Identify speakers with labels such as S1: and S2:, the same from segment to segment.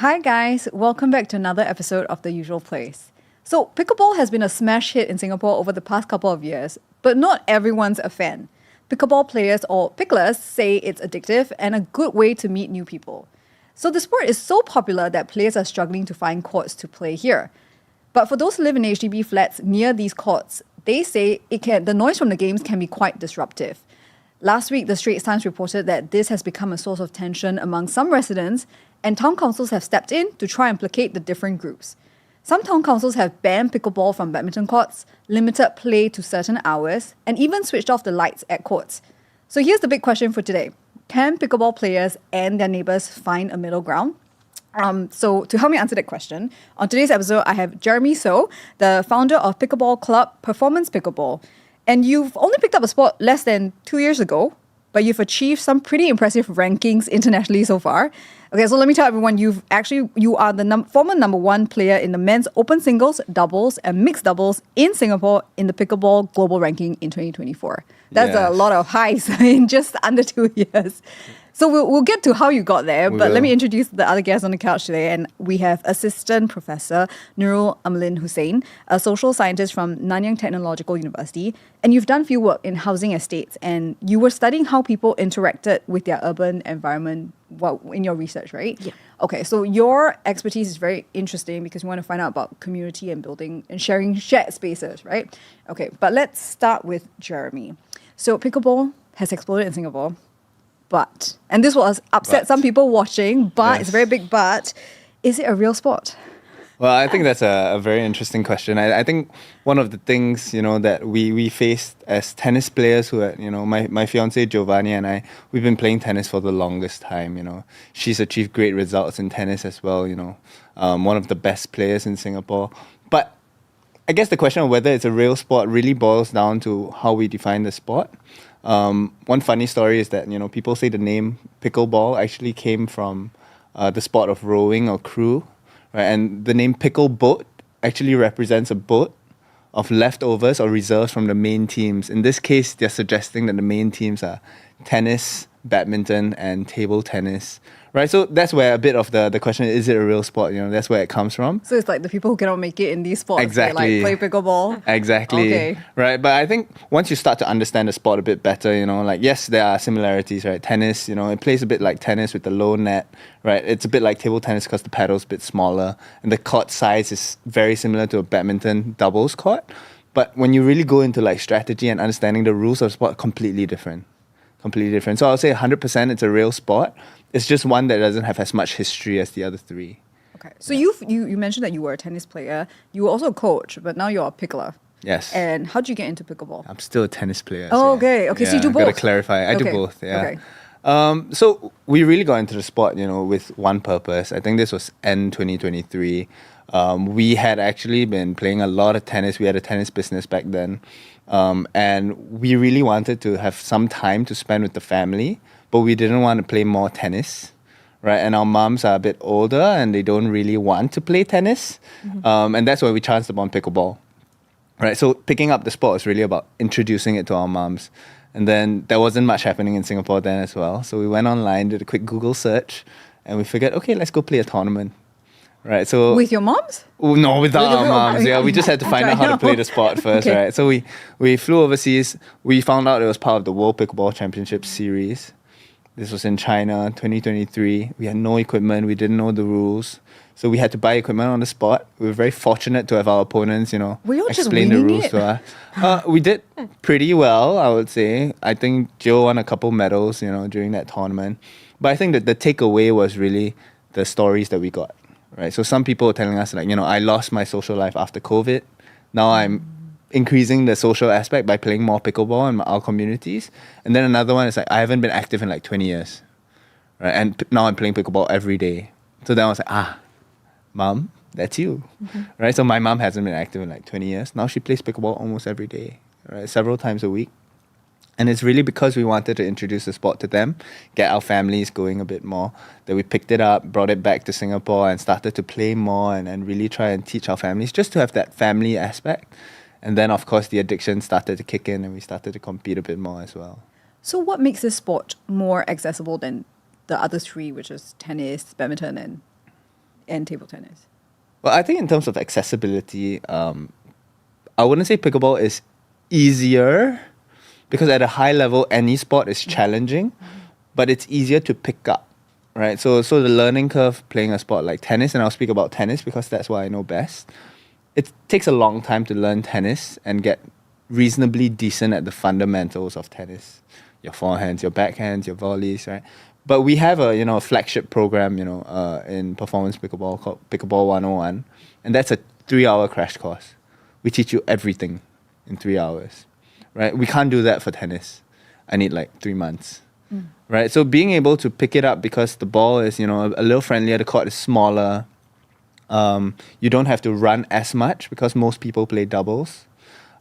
S1: Hi guys, welcome back to another episode of The Usual Place. So, pickleball has been a smash hit in Singapore over the past couple of years, but not everyone's a fan. Pickleball players, or picklers, say it's addictive and a good way to meet new people. So the sport is so popular that players are struggling to find courts to play here. But for those who live in HDB flats near these courts, they say the noise from the games can be quite disruptive. Last week, the Straits reported that this has become a source of tension among some residents, and town councils have stepped in to try and placate the different groups. Some town councils have banned pickleball from badminton courts, limited play to certain hours, and even switched off the lights at courts. So here's the big question for today. Can pickleball players and their neighbours find a middle ground? So to help me answer that question, on today's episode, I have Jeremy So, the founder of pickleball club Performance Pickleball. And you've only picked up a sport less than 2 years ago, but you've achieved some pretty impressive rankings internationally so far. Okay, so let me tell everyone, you are the former number one player in the men's open singles, doubles, and mixed doubles in Singapore in the pickleball global ranking in 2024. That's a lot of highs in just under 2 years. So we'll get to how you got there, but let me introduce the other guests on the couch today. And we have Assistant Professor Nurul Amalin Hussain, a social scientist from Nanyang Technological University. And you've done field work in housing estates, and you were studying how people interacted with their urban environment in your research, right?
S2: Yeah.
S1: Okay, so your expertise is very interesting because we want to find out about community and building and sharing shared spaces, right? Okay, but let's start with Jeremy. So pickleball has exploded in Singapore. But, and this will upset some people watching, but it's a very big but, is it a real sport?
S3: Well, I think that's a very interesting question. I think one of the things, that we faced as tennis players who are, my fiancée Giovanni and I, we've been playing tennis for the longest time, She's achieved great results in tennis as well, one of the best players in Singapore. But I guess the question of whether it's a real sport really boils down to how we define the sport. One funny story is that, people say the name pickleball actually came from the sport of rowing or crew, right? And the name pickle boat actually represents a boat of leftovers or reserves from the main teams. In this case, they're suggesting that the main teams are tennis, badminton, and table tennis, right? So that's where a bit of the question is it a real sport? That's where it comes from.
S1: So it's like the people who cannot make it in these sports,
S3: exactly.
S1: They play pickleball.
S3: Exactly.
S1: Okay.
S3: Right. But I think once you start to understand the sport a bit better, yes, there are similarities, right? Tennis, it plays a bit like tennis with the low net, right? It's a bit like table tennis because the paddle's a bit smaller and the court size is very similar to a badminton doubles court. But when you really go into strategy and understanding the rules of sport, completely different. So I'll say 100% it's a real sport. It's just one that doesn't have as much history as the other three.
S1: Okay. So you mentioned that you were a tennis player. You were also a coach, but now you're a pickler.
S3: Yes.
S1: And how did you get into pickleball?
S3: I'm still a tennis player.
S1: Oh, okay. Okay, so you do both.
S3: Got to clarify. I do both, yeah.
S1: Okay.
S3: So we really got into the sport, with one purpose. I think this was end 2023. We had actually been playing a lot of tennis. We had a tennis business back then. And we really wanted to have some time to spend with the family, but we didn't want to play more tennis, right? And our moms are a bit older and they don't really want to play tennis. Mm-hmm. And that's why we chanced upon pickleball, right? So picking up the sport was really about introducing it to our moms. And then there wasn't much happening in Singapore then as well. So we went online, did a quick Google search, and we figured, okay, let's go play a tournament. Right, so
S1: with your moms?
S3: No, without our moms. Yeah, we just had to find out how to play the sport first,
S1: okay.
S3: Right? So we flew overseas. We found out it was part of the World Pickleball Championship Series. This was in China, 2023. We had no equipment. We didn't know the rules. So we had to buy equipment on the spot. We were very fortunate to have our opponents, explain the rules to us. We did pretty well, I would say. I think Joe won a couple medals, during that tournament. But I think that the takeaway was really the stories that we got. Right, so some people were telling us I lost my social life after COVID. Now I'm increasing the social aspect by playing more pickleball in our communities. And then another one is I haven't been active in 20 years. Right, and now I'm playing pickleball every day. So then I was like, Mom, that's you. Mm-hmm. Right, so my mom hasn't been active in 20 years. Now she plays pickleball almost every day, right, several times a week. And it's really because we wanted to introduce the sport to them, get our families going a bit more, that we picked it up, brought it back to Singapore and started to play more and really try and teach our families just to have that family aspect. And then, of course, the addiction started to kick in and we started to compete a bit more as well.
S1: So what makes this sport more accessible than the other three, which is tennis, badminton, and and table tennis?
S3: Well, I think in terms of accessibility, I wouldn't say pickleball is easier because at a high level, any sport is challenging, but it's easier to pick up, right? So the learning curve playing a sport like tennis, and I'll speak about tennis because that's what I know best. It takes a long time to learn tennis and get reasonably decent at the fundamentals of tennis. Your forehands, your backhands, your volleys, right? But we have a flagship program, in performance pickleball called Pickleball 101, and that's a 3-hour crash course. We teach you everything in 3 hours, right? We can't do that for tennis. I need like 3 months, right? So being able to pick it up because the ball is, a little friendlier, the court is smaller. You don't have to run as much because most people play doubles.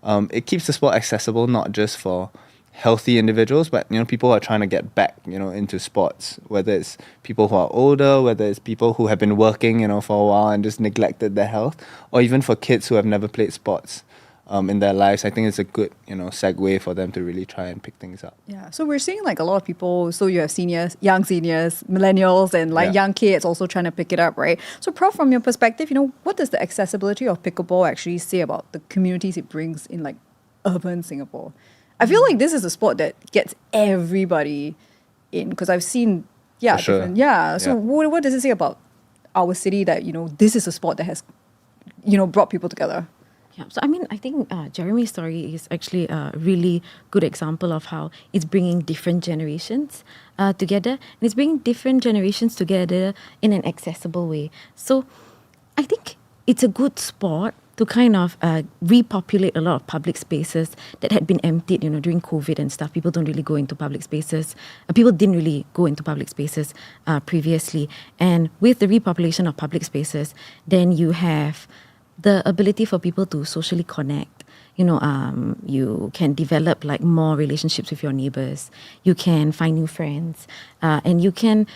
S3: It keeps the sport accessible, not just for healthy individuals, but people who are trying to get back into sports, whether it's people who are older, whether it's people who have been working for a while and just neglected their health, or even for kids who have never played sports in their lives. I think it's a good segue for them to really try and pick things up.
S1: Yeah, so we're seeing like a lot of people, so you have seniors, young seniors, millennials, and like young kids also trying to pick it up, right? So Prof, from your perspective, what does the accessibility of pickleball actually say about the communities it brings in like urban Singapore? I feel like this is a sport that gets everybody in because I've seen,
S3: For sure.
S1: different, So what does it say about our city that, this is a sport that has, brought people together?
S2: Yeah, so I mean, I think Jeremy's story is actually a really good example of how it's bringing different generations together, and it's bringing different generations together in an accessible way. So I think it's a good sport to kind of repopulate a lot of public spaces that had been emptied, during COVID and stuff. People don't really go into public spaces. People didn't really go into public spaces previously. And with the repopulation of public spaces, then you have the ability for people to socially connect. You can develop like more relationships with your neighbors. You can find new friends. And you can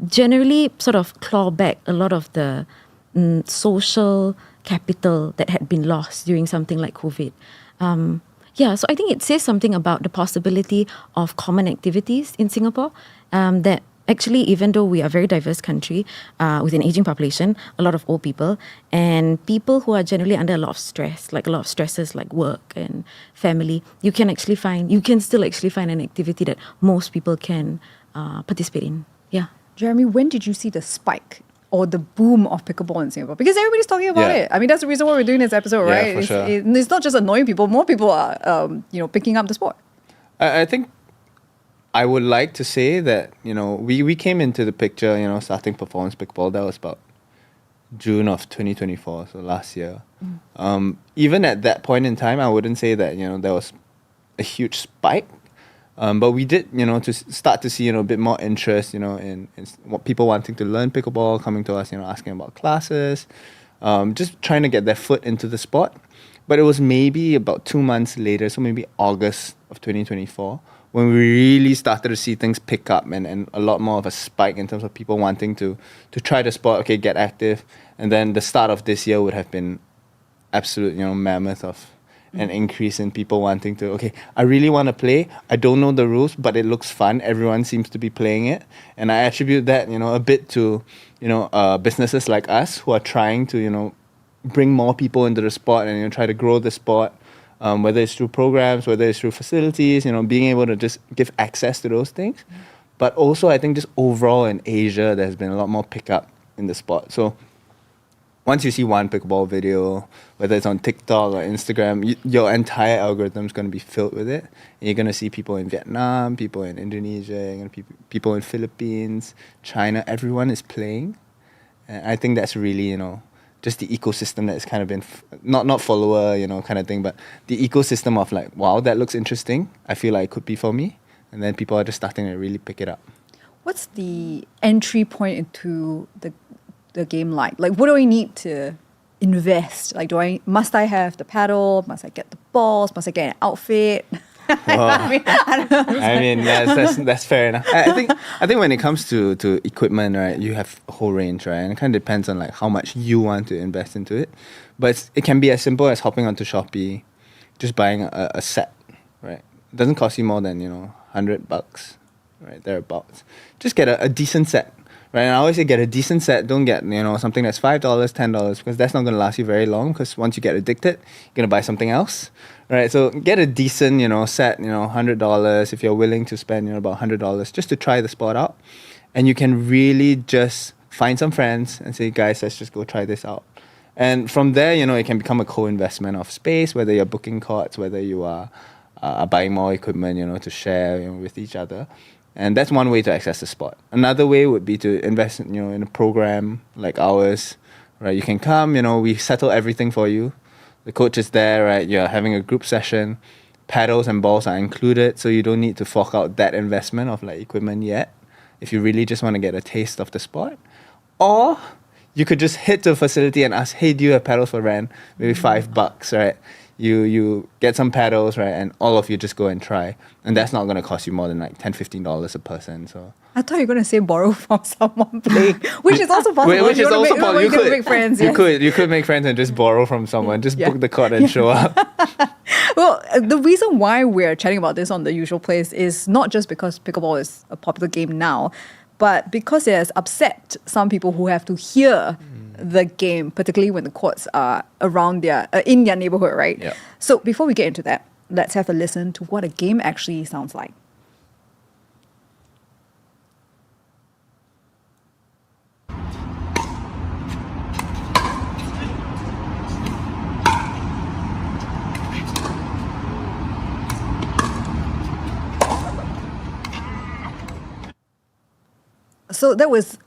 S2: generally sort of claw back a lot of the social capital that had been lost during something like COVID. So I think it says something about the possibility of common activities in Singapore that actually, even though we are a very diverse country with an aging population, a lot of old people, and people who are generally under a lot of stress, like a lot of stresses like work and family, you can still actually find an activity that most people can participate in. Yeah.
S1: Jeremy, when did you see the spike or the boom of pickleball in Singapore? Because everybody's talking about it. I mean, that's the reason why we're doing this episode, right?
S3: For sure.
S1: It's not just annoying people. More people are, picking up the sport.
S3: I think I would like to say that, we came into the picture, starting performance pickleball. That was about June of 2024, so last year. Even at that point in time, I wouldn't say that, there was a huge spike. But we did, to start to see, a bit more interest, in what people wanting to learn pickleball, coming to us, asking about classes, just trying to get their foot into the sport. But it was maybe about 2 months later, so maybe August of 2024, when we really started to see things pick up and a lot more of a spike in terms of people wanting to try the sport, get active. And then the start of this year would have been absolute, mammoth of an increase in people wanting to, I really want to play. I don't know the rules, but it looks fun. Everyone seems to be playing it. And I attribute that, a bit to, businesses like us who are trying to, bring more people into the sport and, try to grow the sport, whether it's through programs, whether it's through facilities, being able to just give access to those things. But also, I think just overall in Asia, there's been a lot more pickup in the sport. So once you see one pickleball video, whether it's on TikTok or Instagram, your entire algorithm is going to be filled with it. And you're going to see people in Vietnam, people in Indonesia, you're going to see people in Philippines, China. Everyone is playing. And I think that's really, just the ecosystem that has kind of been, not follower, kind of thing, but the ecosystem of like, wow, that looks interesting. I feel like it could be for me. And then people are just starting to really pick it up.
S1: What's the entry point into the game like? Like, what do I need to invest? Like, must I have the paddle? Must I get the balls? Must I get an outfit?
S3: I mean, that's fair enough. I think when it comes to equipment, right, you have a whole range, right, and it kind of depends on like how much you want to invest into it. But it can be as simple as hopping onto Shopee, just buying a set, right? It doesn't cost you more than $100. right, thereabouts. Just get a decent set, right? And I always say get a decent set. Don't get, something that's $5, $10, because that's not going to last you very long, because once you get addicted, you're going to buy something else, right? So get a decent, set, $100 if you're willing to spend, about $100 just to try the sport out. And you can really just find some friends and say, guys, let's just go try this out. And from there, it can become a co-investment of space, whether you're booking courts, whether you are buying more equipment, to share with each other. And that's one way to access the sport. Another way would be to invest, in a program like ours, right? You can come, we settle everything for you. The coach is there, right? You're having a group session. Paddles and balls are included, so you don't need to fork out that investment of like equipment yet, if you really just want to get a taste of the sport. Or you could just hit the facility and ask, hey, do you have paddles for rent? Maybe $5, right? You get some paddles, right? And all of you just go and try. And that's not going to cost you more than like $10, $15 a person. So
S1: I thought you were going to say borrow from someone playing, which is also possible.
S3: Which is also possible. You could
S1: make friends.
S3: You could make friends and just borrow from someone. Just book the court and show up.
S1: Well, the reason why we're chatting about this on The Usual Place is not just because pickleball is a popular game now, but because it has upset some people who have to hear the game, particularly when the courts are around in their neighborhood, right?
S3: Yep.
S1: So before we get into that, let's have a listen to what a game actually sounds like. So that was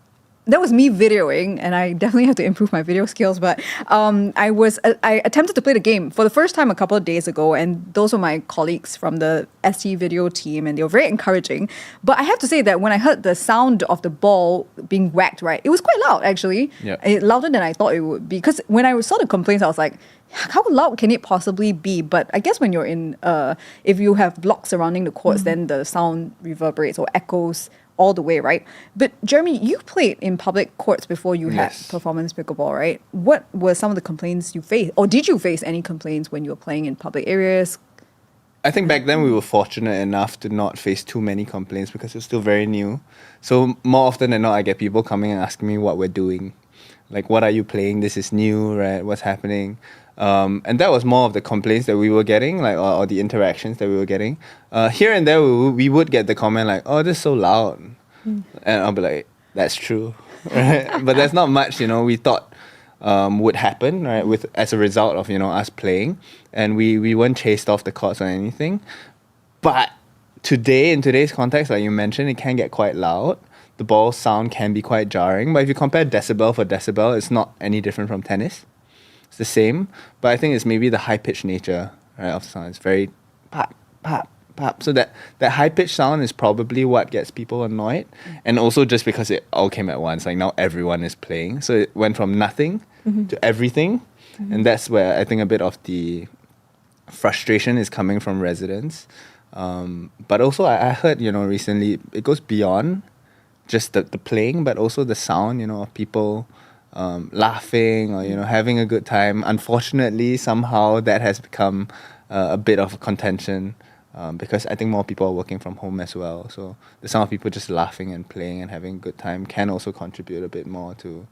S1: me videoing, and I definitely have to improve my video skills. But I attempted to play the game for the first time a couple of days ago, and those were my colleagues from the ST video team, and they were very encouraging. But I have to say that when I heard the sound of the ball being whacked, right, it was quite loud actually. Louder than I thought it would be. Because when I saw the complaints, I was like, how loud can it possibly be? But I guess when you're in, if you have blocks surrounding the courts, then the sound reverberates or echoes all the way, right? But Jeremy, you played in public courts before you had performance pickleball, right? What were some of the complaints you faced? Or did you face any complaints when you were playing in public areas?
S3: I think back then we were fortunate enough to not face too many complaints because it's still very new. So more often than not, I get people coming and asking me what we're doing. Like, what are you playing? This is new, right? What's happening? And that was more of the complaints that we were getting, like, or the interactions that we were getting. Here and there, we would get the comment like, oh, this is so loud. And I'll be like, that's true. Right? But there's not much, we thought would happen, right, as a result of, us playing. And we weren't chased off the courts or anything. But in today's context, like you mentioned, it can get quite loud. The ball sound can be quite jarring. But if you compare decibel for decibel, it's not any different from tennis. It's the same, but I think it's maybe the high-pitched nature, right, of the sound. It's very pop, pop, pop. So that high-pitched sound is probably what gets people annoyed. And also just because it all came at once. Like now everyone is playing. So it went from nothing to everything. And that's where I think a bit of the frustration is coming from residents. But also I heard, recently, it goes beyond just the playing, but also the sound, of people laughing or having a good time. Unfortunately, somehow that has become a bit of a contention because I think more people are working from home as well. So the sound of people just laughing and playing and having a good time can also contribute a bit more to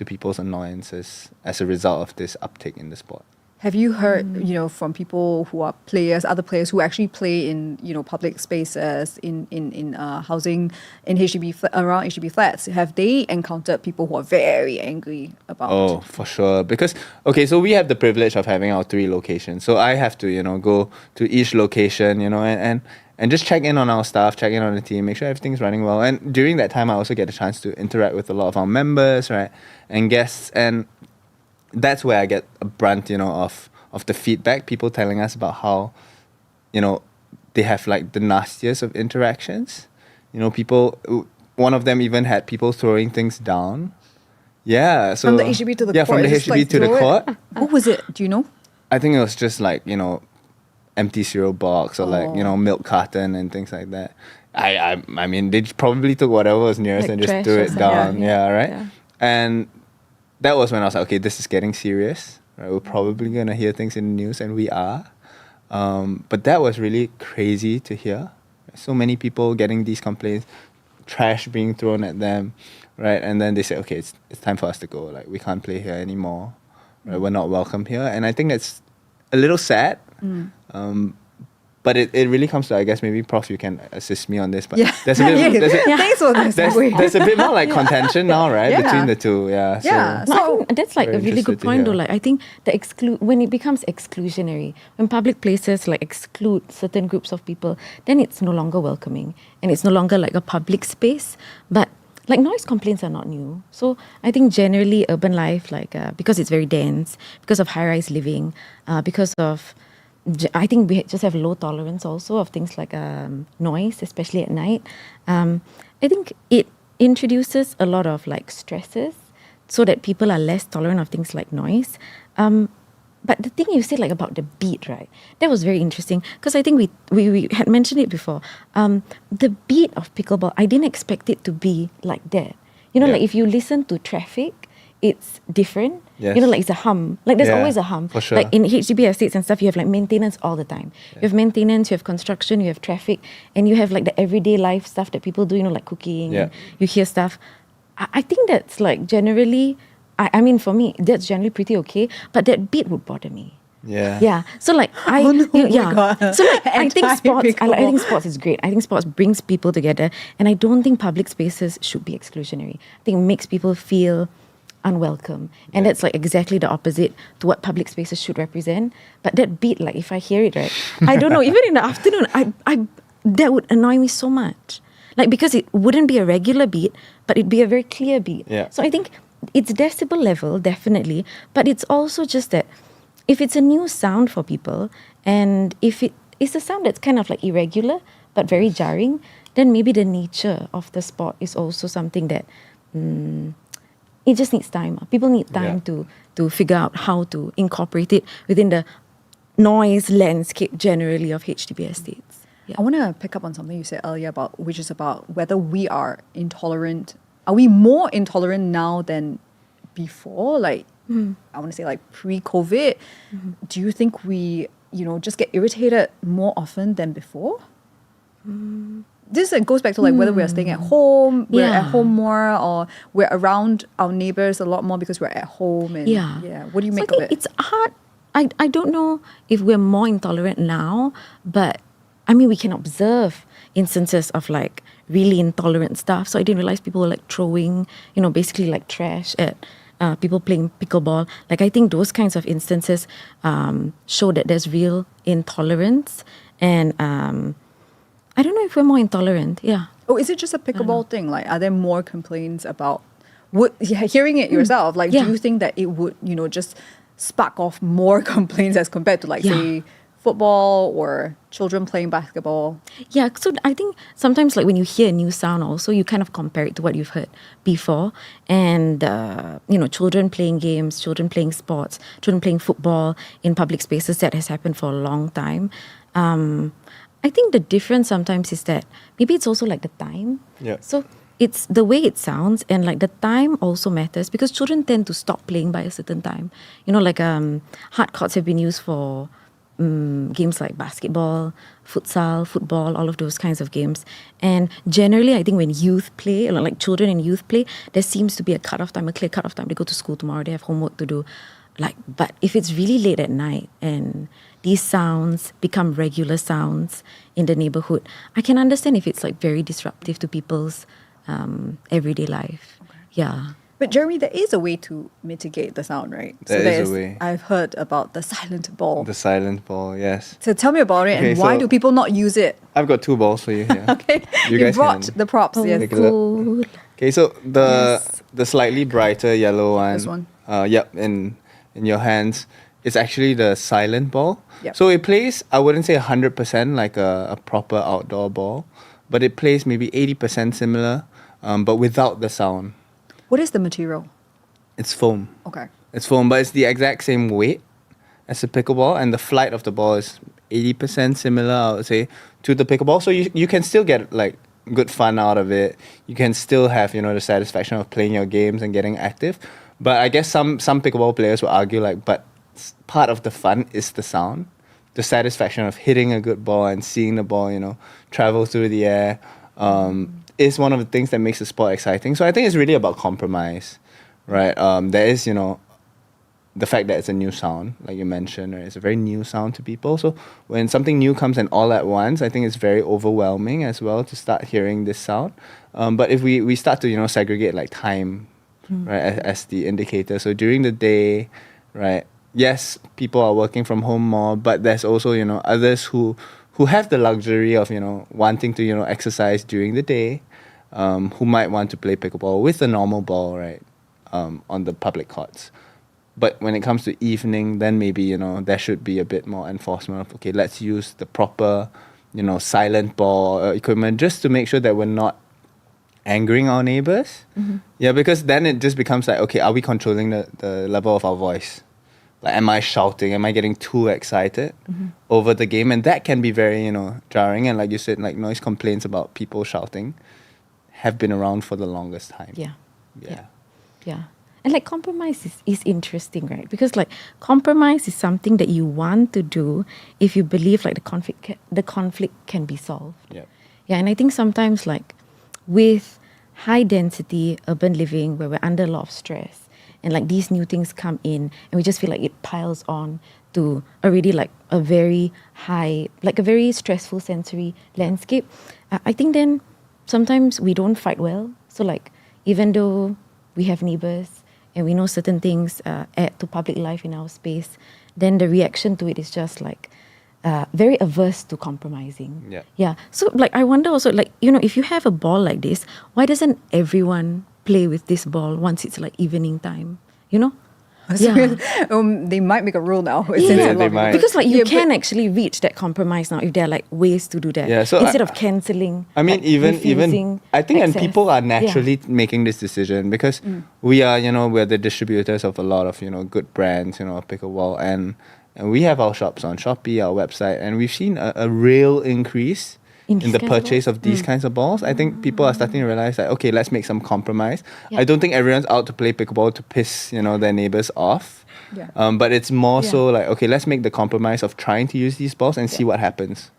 S3: people's annoyances as a result of this uptick in the sport.
S1: Have you heard, from people who are players, other players who actually play in, public spaces, in housing, in around HDB flats? Have they encountered people who are very angry about?
S3: Oh, for sure. Because so we have the privilege of having our 3 locations. So I have to, go to each location, and just check in on our staff, check in on the team, make sure everything's running well. And during that time, I also get a chance to interact with a lot of our members, right, and guests. And that's where I get a brunt, of the feedback, people telling us about how, they have like the nastiest of interactions. People, one of them even had people throwing things down. Yeah. So
S1: from the HDB to the court?
S3: Yeah, from the HDB to the court.
S1: What was it? Do you know?
S3: I think it was just like, empty cereal box or like, milk carton and things like that. I mean, they probably took whatever was nearest
S2: like
S3: and just threw it down. Yeah, right?
S2: Yeah.
S3: And that was when I was like, okay, this is getting serious. Right? We're probably going to hear things in the news, and we are. But that was really crazy to hear. so many people getting these complaints, trash being thrown at them, right? And then they say, okay, it's time for us to go. Like, we can't play here anymore. Right? We're not welcome here. And I think that's a little sad. But it really comes to, I guess, maybe Prof, you can assist me on this. But there's a bit,
S1: Thanks for this.
S3: there's a bit more like contention now, right? Between the two. Yeah.
S1: Yeah.
S2: No, I think that's like a
S3: very
S2: really good
S3: interested to
S2: point though.
S3: hear.
S2: Like I think when it becomes exclusionary, when public places like exclude certain groups of people, then it's no longer welcoming and it's no longer like a public space. But like noise complaints are not new. So I think generally urban life, like because it's very dense, because of high-rise living, because of I think we just have low tolerance also of things like noise, especially at night. I think it introduces a lot of like stresses so that people are less tolerant of things like noise. But the thing you said like about the beat, right? That was very interesting because I think we had mentioned it before. The beat of pickleball, I didn't expect it to be like that. You know, like if you listen to traffic, it's different.
S3: Yes.
S2: You know, like it's a hum. Like there's always a hum.
S3: For sure.
S2: Like in HDB estates and stuff, you have like maintenance all the time. You have maintenance, you have construction, you have traffic, and you have like the everyday life stuff that people do, you know, like cooking.
S3: Yeah.
S2: You hear stuff. I think that's like generally, I mean, for me, that's generally pretty okay. But that beat would bother me.
S3: Yeah.
S2: Yeah. So like I
S1: God.
S2: So like I think sports
S1: Anti-pickleball.
S2: I think sports is great. I think sports brings people together and I don't think public spaces should be exclusionary. I think it makes people feel unwelcome. And that's like exactly the opposite to what public spaces should represent. But that beat, like if I hear it, right, I don't know, even in the afternoon, I that would annoy me so much. Like because it wouldn't be a regular beat, but it'd be a very clear beat.
S3: Yeah.
S2: So I think it's decibel level, definitely, but it's also just that if it's a new sound for people and if it is a sound that's kind of like irregular but very jarring, then maybe the nature of the sport is also something that it just needs time. People need time to figure out how to incorporate it within the noise landscape generally of HDB estates. Yeah.
S1: I want to pick up on something you said earlier about, which is about whether we are intolerant. Are we more intolerant now than before? Like, I want to say like pre-COVID. Do you think we, just get irritated more often than before? This goes back to like whether we're staying at home, we're at home more, or we're around our neighbors a lot more because we're at home. And what do you make
S2: I
S1: of
S2: think
S1: it?
S2: it's hard. I don't know if we're more intolerant now, but I mean, we can observe instances of like really intolerant stuff. So I didn't realize people were like throwing, basically like trash at people playing pickleball. Like I think those kinds of instances show that there's real intolerance. And I don't know if we're more intolerant. Yeah.
S1: Oh, is it just a pickleball thing? Like, are there more complaints about hearing it yourself? Like, do you think that it would, just spark off more complaints as compared to like, say, football or children playing basketball?
S2: Yeah, so I think sometimes like when you hear a new sound also, you kind of compare it to what you've heard before. And, children playing games, children playing sports, children playing football in public spaces, that has happened for a long time. I think the difference sometimes is that maybe it's also like the time.
S3: Yeah.
S2: So it's the way it sounds and like the time also matters because children tend to stop playing by a certain time. Hard courts have been used for games like basketball, futsal, football, all of those kinds of games. And generally, I think when youth play, or like children and youth play, there seems to be a cutoff time, a clear cutoff time. They go to school tomorrow, they have homework to do. But if it's really late at night and these sounds become regular sounds in the neighborhood, I can understand if it's like very disruptive to people's everyday life. Okay. Yeah.
S1: But Jeremy, there is a way to mitigate the sound, right?
S3: There is a way.
S1: I've heard about the silent ball.
S3: The silent ball, yes.
S1: So tell me about it and why do people not use it?
S3: I've got 2 balls for you here.
S1: Okay. You
S3: guys
S1: brought
S3: can
S1: the props, yes.
S3: take a look. Okay, so the slightly brighter yellow one.
S1: This one?
S3: In your hands, it's actually the silent ball.
S1: Yep.
S3: So it plays, I wouldn't say 100% like a proper outdoor ball, but it plays maybe 80% similar, but without the sound.
S1: What is the material?
S3: It's foam.
S1: Okay.
S3: It's foam, but it's the exact same weight as a pickleball, and the flight of the ball is 80% similar, I would say, to the pickleball. So you can still get like good fun out of it. You can still have, the satisfaction of playing your games and getting active. But I guess some pickleball players will argue like, but part of the fun is the sound. the satisfaction of hitting a good ball and seeing the ball, travel through the air, is one of the things that makes the sport exciting. So I think it's really about compromise, right? There is, the fact that it's a new sound, like you mentioned, right? It's a very new sound to people. So when something new comes in all at once, I think it's very overwhelming as well to start hearing this sound. But if we start to, segregate like time, right, as the indicator. So during the day, right, yes, people are working from home more, but there's also, others who have the luxury of, wanting to, exercise during the day, who might want to play pickleball with a normal ball, right, on the public courts. But when it comes to evening, then maybe, there should be a bit more enforcement of, okay, let's use the proper, silent ball equipment just to make sure that we're not angering our neighbors. Yeah, because then it just becomes like, okay, are we controlling the level of our voice? Like, am I shouting? Am I getting too excited over the game? And that can be very, jarring. And like you said, like noise complaints about people shouting have been around for the longest time.
S2: Yeah. And like compromise is interesting, right? Because like compromise is something that you want to do if you believe like the conflict can be solved. Yeah, and I think sometimes like with high density urban living where we're under a lot of stress and like these new things come in and we just feel like it piles on to already like a very high, like a very stressful sensory landscape. I think then sometimes we don't fight well. So like even though we have neighbors and we know certain things add to public life in our space, then the reaction to it is just like very averse to compromising. Yeah. So like I wonder also like, if you have a ball like this, why doesn't everyone play with this ball once it's like evening time?
S1: They might make a rule now.
S3: They might.
S2: Because like you can actually reach that compromise now if there are like ways to do that.
S3: Yeah, so
S2: instead of cancelling.
S3: I mean,
S2: like,
S3: even I think
S2: access.
S3: And people are naturally making this decision because we are, we're the distributors of a lot of, good brands, Pickleball, and we have our shops on Shopee, our website, and we've seen a real increase in the purchase of these kinds of balls. I think people are starting to realize that, okay, let's make some compromise. I don't think everyone's out to play pickleball to piss, their neighbors off. But it's more so like, okay, let's make the compromise of trying to use these balls and see what happens.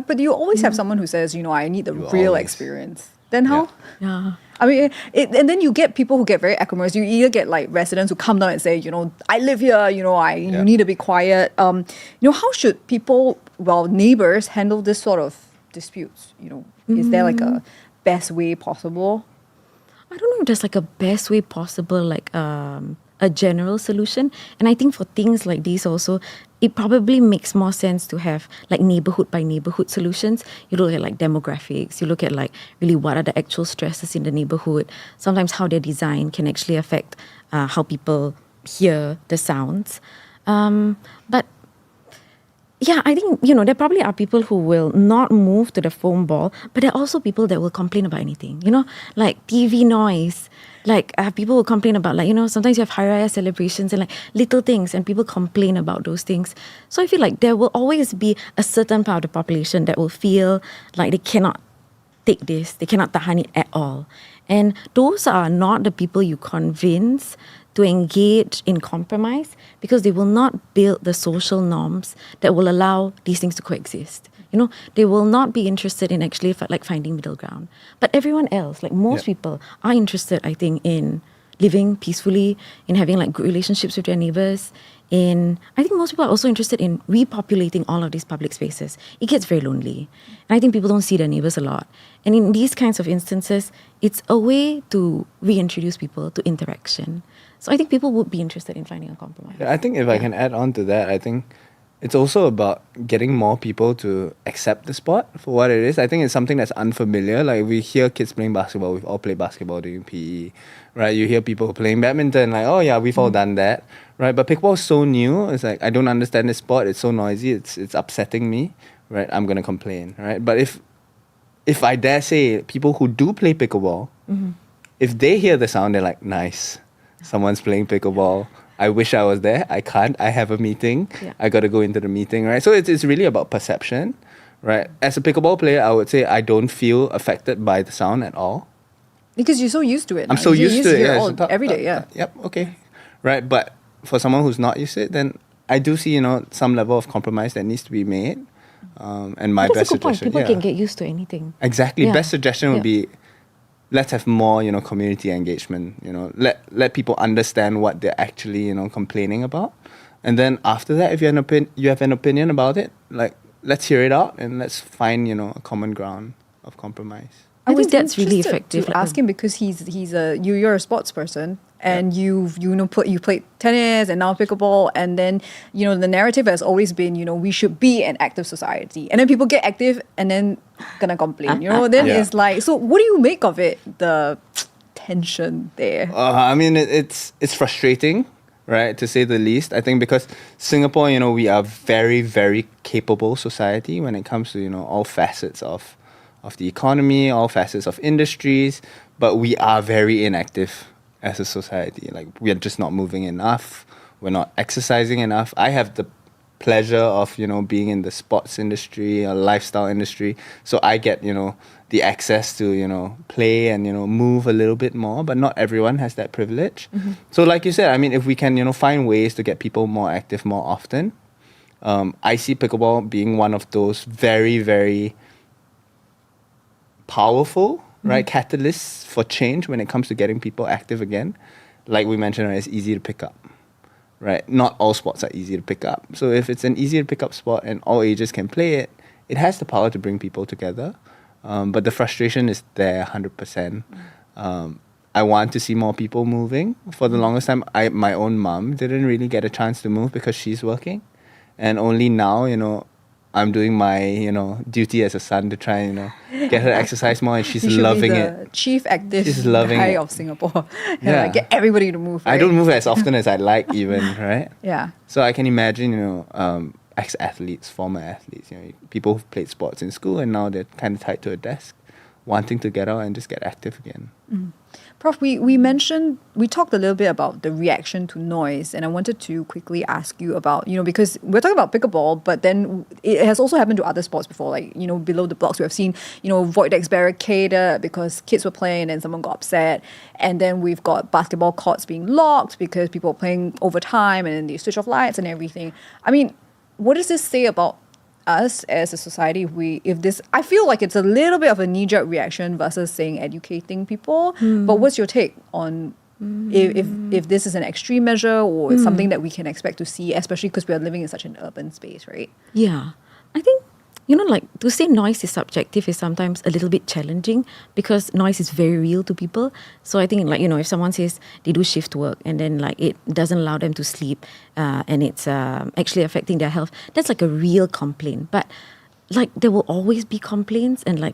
S1: But you always have someone who says, I need the real experience. Then how?
S2: Yeah.
S1: I mean, and then you get people who get very acrimonious. You either get like residents who come down and say, I live here, you need to be quiet. How should people, neighbors handle this sort of disputes? Is there like a best way possible?
S2: I don't know if there's like a best way possible, like a general solution. And I think for things like these also, it probably makes more sense to have like neighborhood by neighborhood solutions. You look at like demographics, you look at like really what are the actual stresses in the neighborhood. Sometimes how their design can actually affect how people hear the sounds. But yeah, I think, there probably are people who will not move to the foam ball, but there are also people that will complain about anything, like TV noise. Like people will complain about like, sometimes you have Hari celebrations and like little things and people complain about those things. So I feel like there will always be a certain part of the population that will feel like they cannot take this, they cannot tahan it at all. And those are not the people you convince to engage in compromise because they will not build the social norms that will allow these things to coexist. They will not be interested in actually like finding middle ground. But everyone else, like most people, are interested, I think, in living peacefully, in having like good relationships with their neighbors. I think most people are also interested in repopulating all of these public spaces. It gets very lonely. And I think people don't see their neighbors a lot. And in these kinds of instances, it's a way to reintroduce people to interaction. So I think people would be interested in finding a compromise.
S3: I think if I can add on to that, I think it's also about getting more people to accept the sport for what it is. I think it's something that's unfamiliar. Like we hear kids playing basketball. We've all played basketball during PE, right? You hear people playing badminton, like, oh yeah, we've all done that, right? But pickleball is so new. It's like, I don't understand this sport. It's so noisy. It's upsetting me, right? I'm going to complain, right? But if I dare say, people who do play pickleball, if they hear the sound, they're like, nice, someone's playing pickleball. I wish I was there. I can't. I have a meeting. I got to go into the meeting, right? So it's really about perception, right? As a pickleball player, I would say I don't feel affected by the sound at all.
S1: Because you're so used to it.
S3: I'm so used to it.
S1: Every day,
S3: Yep, okay. Right, but for someone who's not used to it, then I do see, some level of compromise that needs to be made. And my
S2: That's
S3: best
S2: a good point.
S3: suggestion,
S2: People can get used to anything.
S3: exactly.
S2: Yeah.
S3: Best suggestion would
S2: Yeah.
S3: be, let's have more, community engagement. Let people understand what they're actually, complaining about, and then after that, if you have an opinion about it, like let's hear it out and let's find, a common ground of compromise.
S2: I think
S1: was
S2: that's really
S1: interested
S2: effective,
S1: To
S2: like,
S1: ask him because you're a sports person and you played tennis and now pickleball, and then the narrative has always been we should be an active society, and then people get active and then gonna complain. Then
S3: Yeah.
S1: it's like, so what do you make of it? The tension there.
S3: I mean, it's frustrating, right, to say the least. I think because Singapore, we are very, very capable society when it comes to, all facets of the economy, all facets of industries, but we are very inactive as a society. Like, we are just not moving enough. We're not exercising enough. I have the pleasure of, being in the sports industry or lifestyle industry. So I get, the access to, play and, move a little bit more, but not everyone has that privilege.
S2: Mm-hmm.
S3: So like you said, I mean, if we can, find ways to get people more active more often, I see pickleball being one of those very, very powerful, right, catalysts for change when it comes to getting people active again. Like we mentioned, right, it's easy to pick up, right? Not all sports are easy to pick up. So if it's an easy to pick up sport and all ages can play it, it has the power to bring people together. But the frustration is there 100%. I want to see more people moving. For the longest time, my own mom didn't really get a chance to move because she's working. And only now, I'm doing my, duty as a son to try and, get her to exercise more, and she's
S1: You should
S3: loving
S1: be
S3: it.
S1: the chief active
S3: She's loving
S1: guy
S3: it.
S1: of Singapore.
S3: Yeah.
S1: Get everybody to move.
S3: I
S1: right?
S3: don't move as often as I'd like even, right?
S1: Yeah.
S3: So I can imagine, ex-athletes, former athletes, people who've played sports in school and now they're kind of tied to a desk, wanting to get out and just get active again.
S1: Prof, we talked a little bit about the reaction to noise, and I wanted to quickly ask you about, because we're talking about pickleball, but then it has also happened to other sports before, like, below the blocks we have seen, void decks barricaded because kids were playing and then someone got upset, and then we've got basketball courts being locked because people are playing over time and then they switch off lights and everything. I mean, what does this say about us as a society? I feel like it's a little bit of a knee-jerk reaction versus saying educating people. But what's your take on if this is an extreme measure or it's something that we can expect to see, especially because we are living in such an urban space, right?
S2: Yeah. I think, to say noise is subjective is sometimes a little bit challenging because noise is very real to people. So I think, if someone says they do shift work and then, it doesn't allow them to sleep and it's actually affecting their health, that's like a real complaint. But, there will always be complaints and,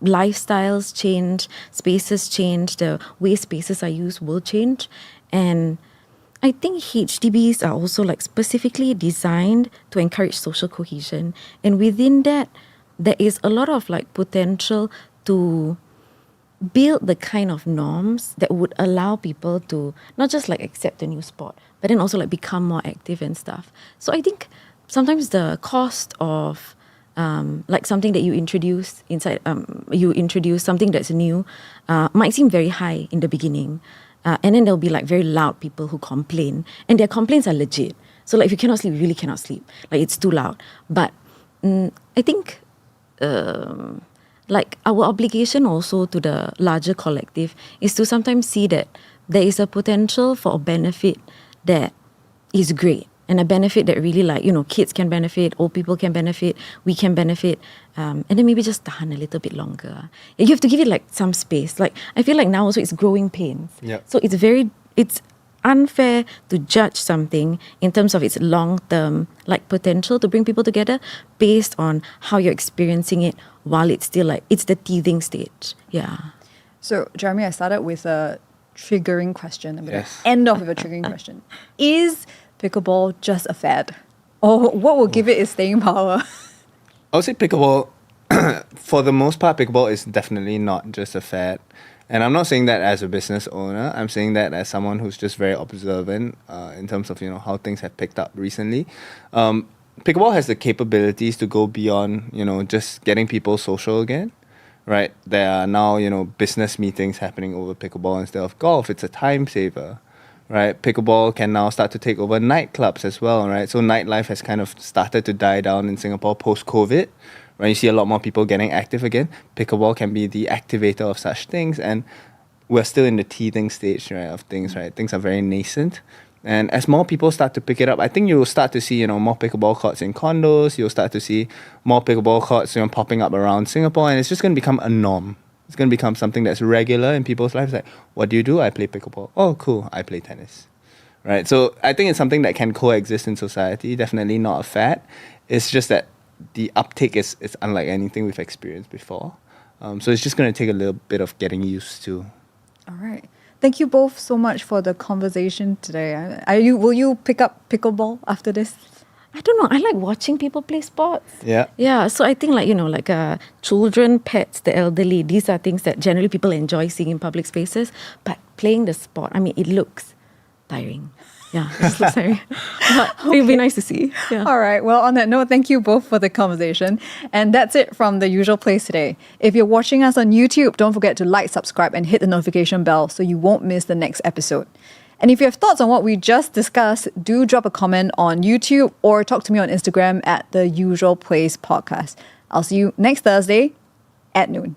S2: lifestyles change, spaces change, the way spaces are used will change. And I think HDBs are also specifically designed to encourage social cohesion. And within that, there is a lot of potential to build the kind of norms that would allow people to not just accept a new sport, but then also become more active and stuff. So I think sometimes the cost of something that you introduce something that's new might seem very high in the beginning. And then there'll be very loud people who complain, and their complaints are legit. So if you cannot sleep, you really cannot sleep. It's too loud. But I think our obligation also to the larger collective is to sometimes see that there is a potential for a benefit that is great. And a benefit that really kids can benefit, old people can benefit, we can benefit, and then maybe just tahan a little bit longer. You have to give it some space. I feel now also it's growing pains.
S3: Yep.
S2: So it's unfair to judge something in terms of its long-term potential to bring people together based on how you're experiencing it while it's still it's the teething stage. Yeah.
S1: So, Jeremy, I started with a triggering question. I'm going
S3: Yes.
S1: to end off with a triggering question. Is pickleball just a fad? Or what will give it its staying power?
S3: I would say pickleball, for the most part, pickleball is definitely not just a fad. And I'm not saying that as a business owner. I'm saying that as someone who's just very observant in terms of how things have picked up recently. Pickleball has the capabilities to go beyond just getting people social again. Right? There are now business meetings happening over pickleball instead of golf. It's a time saver. right? Pickleball can now start to take over nightclubs as well, right? So nightlife has kind of started to die down in Singapore post-COVID, right? You see a lot more people getting active again. Pickleball can be the activator of such things, and we're still in the teething stage, right, of things, right? Things are very nascent. And as more people start to pick it up, I think you'll start to see, more pickleball courts in condos. You'll start to see more pickleball courts, popping up around Singapore, and it's just going to become a norm. It's going to become something that's regular in people's lives. Like, what do you do? I play pickleball. Oh, cool. I play tennis. Right? So I think it's something that can coexist in society. Definitely not a fad. It's just that the uptake is unlike anything we've experienced before. So it's just going to take a little bit of getting used to.
S1: All right. Thank you both so much for the conversation today. Will you pick up pickleball after this?
S2: I don't know. I like watching people play sports.
S3: Yeah.
S2: Yeah. So I think children, pets, the elderly, these are things that generally people enjoy seeing in public spaces. But playing the sport, it looks tiring. Yeah, it just looks tiring. But it would be nice to see. Yeah.
S1: All right. Well, on that note, thank you both for the conversation. And that's it from The Usual Place today. If you're watching us on YouTube, don't forget to like, subscribe, and hit the notification bell so you won't miss the next episode. And if you have thoughts on what we just discussed, do drop a comment on YouTube or talk to me on Instagram at The Usual Place Podcast. I'll see you next Thursday at noon.